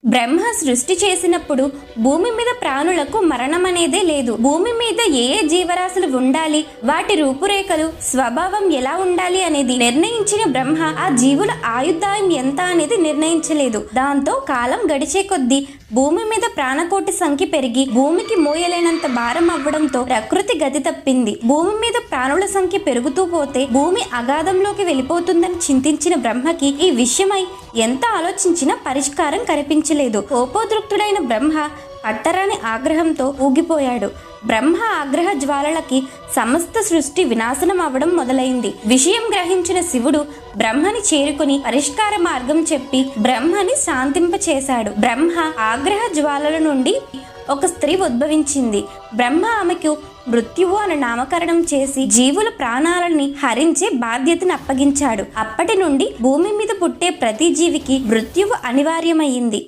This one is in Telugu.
బ్రహ్మ సృష్టి చేసినప్పుడు భూమి మీద ప్రాణులకు మరణం అనేదే లేదు. భూమి మీద ఏ ఏ జీవరాశులు ఉండాలి, వాటి రూపురేఖలు స్వభావం ఎలా ఉండాలి అనేది నిర్ణయించిన బ్రహ్మ ఆ జీవుల ఆయుర్దాయం ఎంత అనేది నిర్ణయించలేదు. దాంతో కాలం గడిచే కొద్దీ భూమి మీద ప్రాణకోటి సంఖ్య పెరిగి భూమికి మోయలేనంత భారం అవ్వడంతో ప్రకృతి గతి తప్పింది. భూమి మీద ప్రాణుల సంఖ్య పెరుగుతూ పోతే భూమి అగాధంలోకి వెళ్ళిపోతుందని చింతించిన బ్రహ్మకి ఈ విషయమై ఎంత ఆలోచించినా పరిష్కారం కనిపించలేదు. కోపోద్రుక్తుడైన బ్రహ్మ పట్టరాని ఆగ్రహంతో ఊగిపోయాడు. బ్రహ్మ ఆగ్రహ జ్వాలలకి సమస్త సృష్టి వినాశనం అవ్వడం మొదలైంది. విషయం గ్రహించిన శివుడు బ్రహ్మని చేరుకుని పరిష్కార మార్గం చెప్పి బ్రహ్మని శాంతింపచేశాడు. బ్రహ్మ ఆగ్రహ జ్వాలల నుండి ఒక స్త్రీ ఉద్భవించింది. బ్రహ్మ ఆమెకు మృత్యువు అని నామకరణం చేసి జీవుల ప్రాణాలని హరించే బాధ్యతను అప్పగించాడు. అప్పటి నుండి భూమి మీద పుట్టే ప్రతి జీవికి మృత్యువు అనివార్యమైంది.